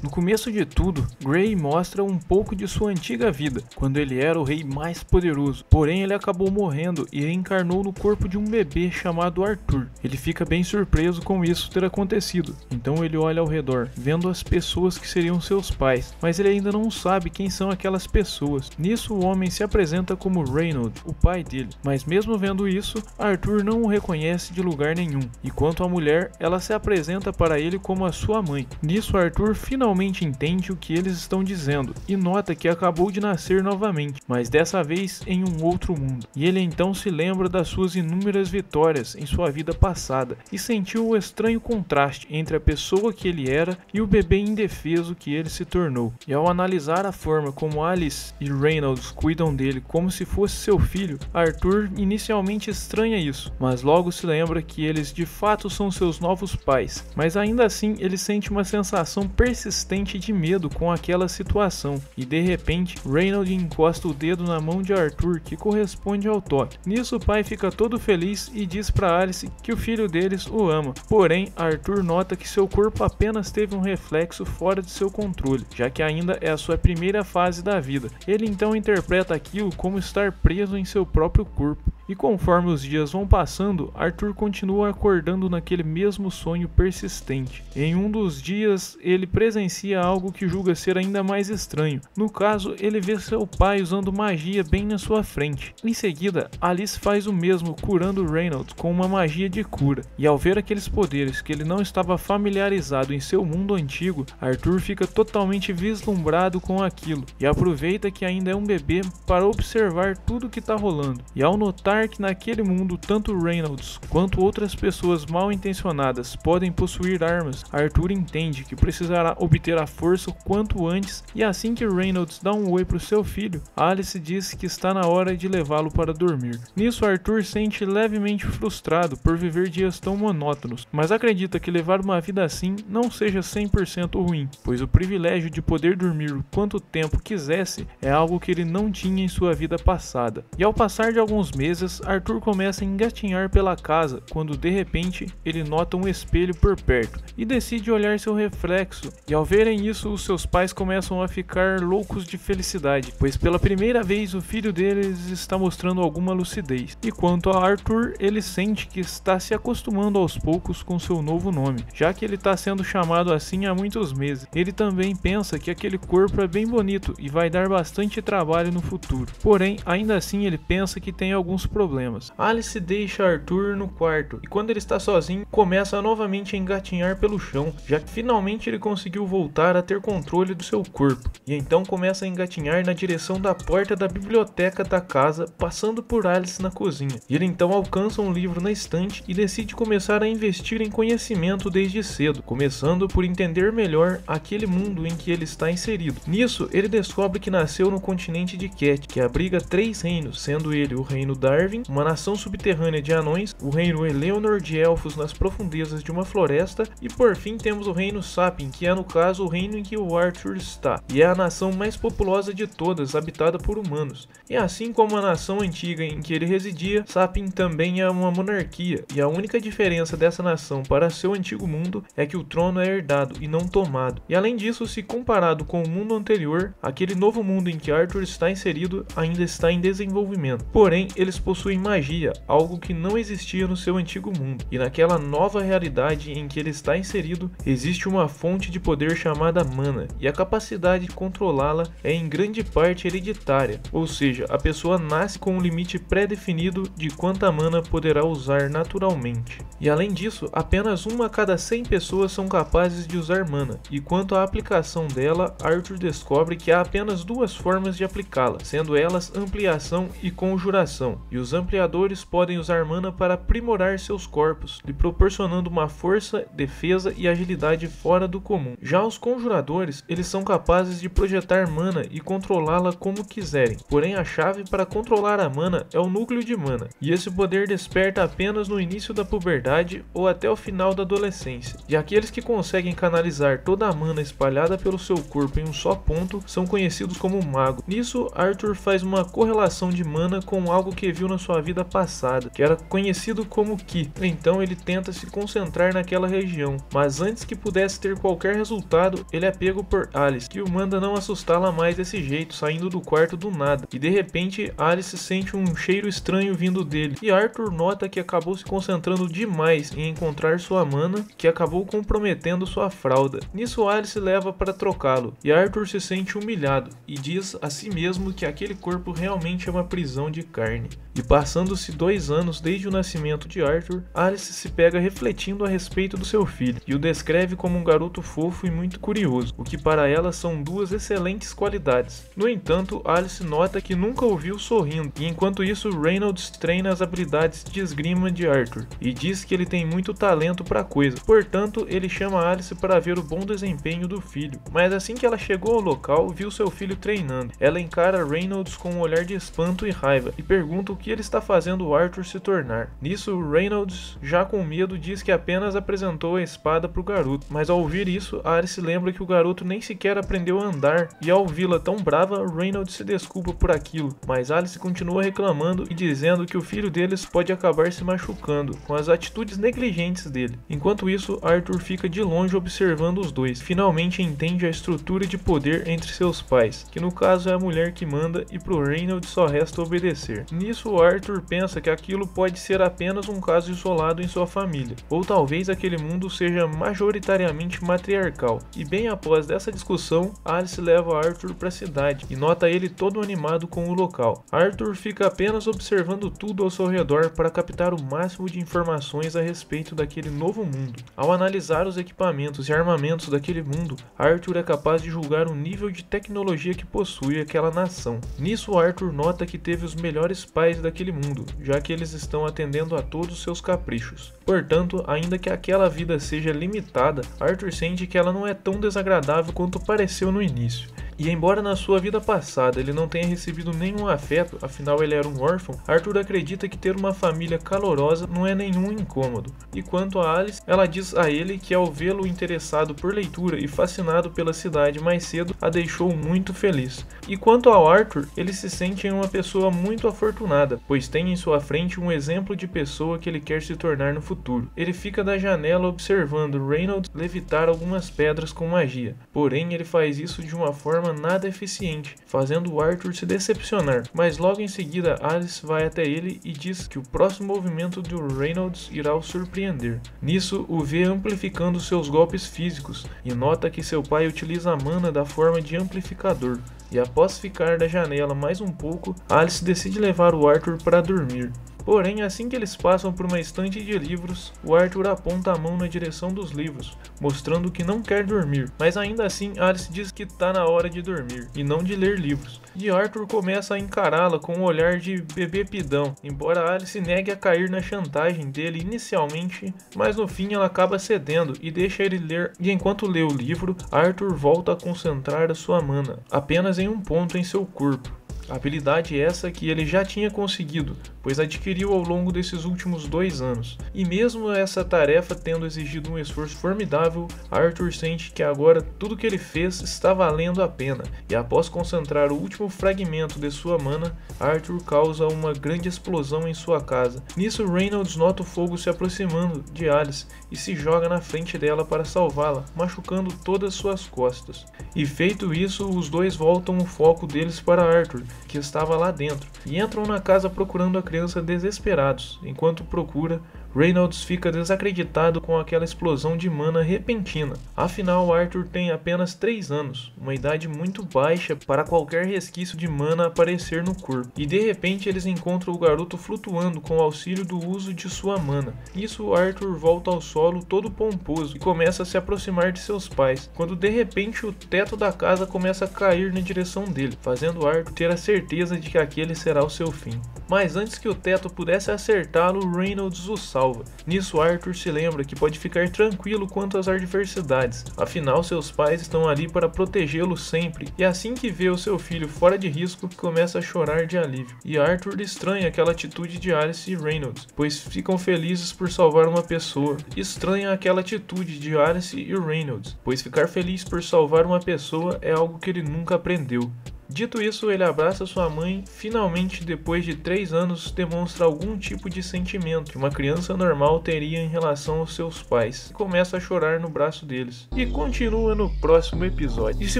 No começo de tudo, Gray mostra um pouco de sua antiga vida, quando ele era o rei mais poderoso. Porém, ele acabou morrendo e reencarnou no corpo de um bebê chamado Arthur. Ele fica bem surpreso com isso ter acontecido. Então ele olha ao redor, vendo as pessoas que seriam seus pais, mas ele ainda não sabe quem são aquelas pessoas. Nisso, o homem se apresenta como Reynold, o pai dele. Mas mesmo vendo isso, Arthur não o reconhece de lugar nenhum. E quanto à mulher, ela se apresenta para ele como a sua mãe. Nisso, Arthur finalmente entende o que eles estão dizendo e nota que acabou de nascer novamente, mas dessa vez em um outro mundo. E ele então se lembra das suas inúmeras vitórias em sua vida passada e sentiu o estranho contraste entre a pessoa que ele era e o bebê indefeso que ele se tornou. E ao analisar a forma como Alice e Reynolds cuidam dele como se fosse seu filho, Arthur inicialmente estranha isso, mas logo se lembra que eles de fato são seus novos pais. Mas ainda assim ele sente uma sensação persistente de medo com aquela situação, e de repente Reynolds encosta o dedo na mão de Arthur, que corresponde ao toque. Nisso o pai fica todo feliz e diz para Alice que o filho deles o ama. Porém, Arthur nota que seu corpo apenas teve um reflexo fora de seu controle, já que ainda é a sua primeira fase da vida. Ele então interpreta aquilo como estar preso em seu próprio corpo. E conforme os dias vão passando, Arthur continua acordando naquele mesmo sonho persistente. Em um dos dias, ele presencia algo que julga ser ainda mais estranho. No caso, ele vê seu pai usando magia bem na sua frente. Em seguida, Alice faz o mesmo, curando Reynolds com uma magia de cura. E ao ver aqueles poderes que ele não estava familiarizado em seu mundo antigo, Arthur fica totalmente vislumbrado com aquilo e aproveita que ainda é um bebê para observar tudo que está rolando. E ao notar que naquele mundo tanto Reynolds quanto outras pessoas mal intencionadas podem possuir armas, Arthur entende que precisará obter a força o quanto antes, e assim que Reynolds dá um oi para o seu filho, Alice diz que está na hora de levá-lo para dormir. Nisso, Arthur sente levemente frustrado por viver dias tão monótonos, mas acredita que levar uma vida assim não seja 100% ruim, pois o privilégio de poder dormir o quanto tempo quisesse é algo que ele não tinha em sua vida passada. E ao passar de alguns meses, Arthur começa a engatinhar pela casa quando de repente ele nota um espelho por perto e decide olhar seu reflexo, e ao verem isso os seus pais começam a ficar loucos de felicidade, pois pela primeira vez o filho deles está mostrando alguma lucidez. E quanto a Arthur, ele sente que está se acostumando aos poucos com seu novo nome, já que ele está sendo chamado assim há muitos meses. Ele também pensa que aquele corpo é bem bonito e vai dar bastante trabalho no futuro, porém ainda assim ele pensa que tem alguns problemas. Alice deixa Arthur no quarto e quando ele está sozinho começa novamente a engatinhar pelo chão, já que finalmente ele conseguiu voltar a ter controle do seu corpo, e então começa a engatinhar na direção da porta da biblioteca da casa, passando por Alice na cozinha. E ele então alcança um livro na estante e decide começar a investir em conhecimento desde cedo, começando por entender melhor aquele mundo em que ele está inserido. Nisso, ele descobre que nasceu no continente de Cat, que abriga 3 reinos, sendo ele o reino Darwin, uma nação subterrânea de anões, o reino Eleanor de elfos nas profundezas de uma floresta, e por fim temos o reino Sapien, que é no caso o reino em que o Arthur está, e é a nação mais populosa de todas, habitada por humanos. E assim como a nação antiga em que ele residia, Sapien também é uma monarquia, e a única diferença dessa nação para seu antigo mundo é que o trono é herdado e não tomado. E além disso, se comparado com o mundo anterior, aquele novo mundo em que Arthur está inserido ainda está em desenvolvimento. Porém, eles possuem magia, algo que não existia no seu antigo mundo. E naquela nova realidade em que ele está inserido, existe uma fonte de poder chamada mana, e a capacidade de controlá-la é em grande parte hereditária, ou seja, a pessoa nasce com um limite pré-definido de quanta mana poderá usar naturalmente. E além disso, apenas uma a cada 100 pessoas são capazes de usar mana, e quanto à aplicação dela, Arthur descobre que há apenas 2 formas de aplicá-la, sendo elas ampliação e conjuração, e os ampliadores podem usar mana para aprimorar seus corpos, lhe proporcionando uma força, defesa e agilidade fora do comum. Já os conjuradores, eles são capazes de projetar mana e controlá-la como quiserem, porém a chave para controlar a mana é o núcleo de mana, e esse poder desperta apenas no início da puberdade ou até o final da adolescência, e aqueles que conseguem canalizar toda a mana espalhada pelo seu corpo em um só ponto são conhecidos como mago. Nisso, Arthur faz uma correlação de mana com algo que viu na sua vida passada, que era conhecido como Ki. Então ele tenta se concentrar naquela região, mas antes que pudesse ter qualquer resultado, assustado, ele é pego por Alice, que o manda não assustá-la mais desse jeito, saindo do quarto do nada. E de repente, Alice sente um cheiro estranho vindo dele, e Arthur nota que acabou se concentrando demais em encontrar sua mana, que acabou comprometendo sua fralda. Nisso, Alice leva para trocá-lo, e Arthur se sente humilhado, e diz a si mesmo que aquele corpo realmente é uma prisão de carne. E passando-se 2 anos desde o nascimento de Arthur, Alice se pega refletindo a respeito do seu filho, e o descreve como um garoto fofo e muito curioso, o que para ela são 2 excelentes qualidades. No entanto, Alice nota que nunca o viu sorrindo, e enquanto isso Reynolds treina as habilidades de esgrima de Arthur, e diz que ele tem muito talento para a coisa, portanto ele chama Alice para ver o bom desempenho do filho. Mas assim que ela chegou ao local, viu seu filho treinando. Ela encara Reynolds com um olhar de espanto e raiva, e pergunta o que ele está fazendo o Arthur se tornar. Nisso, Reynolds, já com medo, diz que apenas apresentou a espada para o garoto, mas ao ouvir isso, Alice lembra que o garoto nem sequer aprendeu a andar, e ao vê-la tão brava, Reynolds se desculpa por aquilo, mas Alice continua reclamando e dizendo que o filho deles pode acabar se machucando com as atitudes negligentes dele. Enquanto isso, Arthur fica de longe observando os dois. Finalmente entende a estrutura de poder entre seus pais, que no caso é a mulher que manda, e pro Reynolds só resta obedecer. Nisso, Arthur pensa que aquilo pode ser apenas um caso isolado em sua família, ou talvez aquele mundo seja majoritariamente matriarcal. E bem após dessa discussão, Alice leva Arthur para a cidade e nota ele todo animado com o local. Arthur fica apenas observando tudo ao seu redor para captar o máximo de informações a respeito daquele novo mundo. Ao analisar os equipamentos e armamentos daquele mundo, Arthur é capaz de julgar o nível de tecnologia que possui aquela nação. Nisso, Arthur nota que teve os melhores pais daquele mundo, já que eles estão atendendo a todos os seus caprichos. Portanto, ainda que aquela vida seja limitada, Arthur sente que ela não é tão desagradável quanto pareceu no início. E embora na sua vida passada ele não tenha recebido nenhum afeto, afinal ele era um órfão, Arthur acredita que ter uma família calorosa não é nenhum incômodo. E quanto a Alice, ela diz a ele que ao vê-lo interessado por leitura e fascinado pela cidade mais cedo, a deixou muito feliz. E quanto ao Arthur, ele se sente uma pessoa muito afortunada, pois tem em sua frente um exemplo de pessoa que ele quer se tornar no futuro. Ele fica da janela observando Reynolds levitar algumas pedras com magia, porém ele faz isso de uma forma nada eficiente, fazendo o Arthur se decepcionar, mas logo em seguida Alice vai até ele e diz que o próximo movimento do Reynolds irá o surpreender. Nisso, o vê amplificando seus golpes físicos e nota que seu pai utiliza a mana da forma de amplificador. E após ficar da janela mais um pouco, Alice decide levar o Arthur para dormir. Porém, assim que eles passam por uma estante de livros, o Arthur aponta a mão na direção dos livros, mostrando que não quer dormir, mas ainda assim Alice diz que tá na hora de dormir, e não de ler livros. E Arthur começa a encará-la com um olhar de bebê pidão, embora Alice negue a cair na chantagem dele inicialmente, mas no fim ela acaba cedendo e deixa ele ler, e enquanto lê o livro, Arthur volta a concentrar a sua mana, apenas em um ponto em seu corpo. Habilidade essa que ele já tinha conseguido, pois adquiriu ao longo desses últimos 2 anos. E mesmo essa tarefa tendo exigido um esforço formidável, Arthur sente que agora tudo que ele fez está valendo a pena, e após concentrar o último fragmento de sua mana, Arthur causa uma grande explosão em sua casa. Nisso, Reynolds nota o fogo se aproximando de Alice e se joga na frente dela para salvá-la, machucando todas suas costas. E feito isso, os dois voltam o foco deles para Arthur, que estava lá dentro, e entram na casa procurando a criança desesperados. Enquanto procura, Reynolds fica desacreditado com aquela explosão de mana repentina. Afinal, Arthur tem apenas 3 anos, uma idade muito baixa para qualquer resquício de mana aparecer no corpo. E de repente eles encontram o garoto flutuando com o auxílio do uso de sua mana. Nisso, Arthur volta ao solo todo pomposo e começa a se aproximar de seus pais, quando de repente o teto da casa começa a cair na direção dele, fazendo Arthur ter a certeza de que aquele será o seu fim. Mas antes que o teto pudesse acertá-lo, Reynolds o salva. Nisso, Arthur se lembra que pode ficar tranquilo quanto às adversidades, afinal seus pais estão ali para protegê-lo sempre, e assim que vê o seu filho fora de risco, começa a chorar de alívio. E Arthur estranha aquela atitude de Alice e Reynolds, pois ficam felizes por salvar uma pessoa. Estranha aquela atitude de Alice e Reynolds, pois ficar feliz por salvar uma pessoa é algo que ele nunca aprendeu. Dito isso, ele abraça sua mãe, finalmente depois de 3 anos demonstra algum tipo de sentimento que uma criança normal teria em relação aos seus pais, e começa a chorar no braço deles. E continua no próximo episódio. E se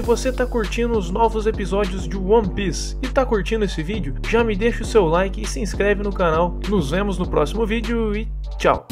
você tá curtindo os novos episódios de One Piece e tá curtindo esse vídeo, já me deixa o seu like e se inscreve no canal. Nos vemos no próximo vídeo e tchau!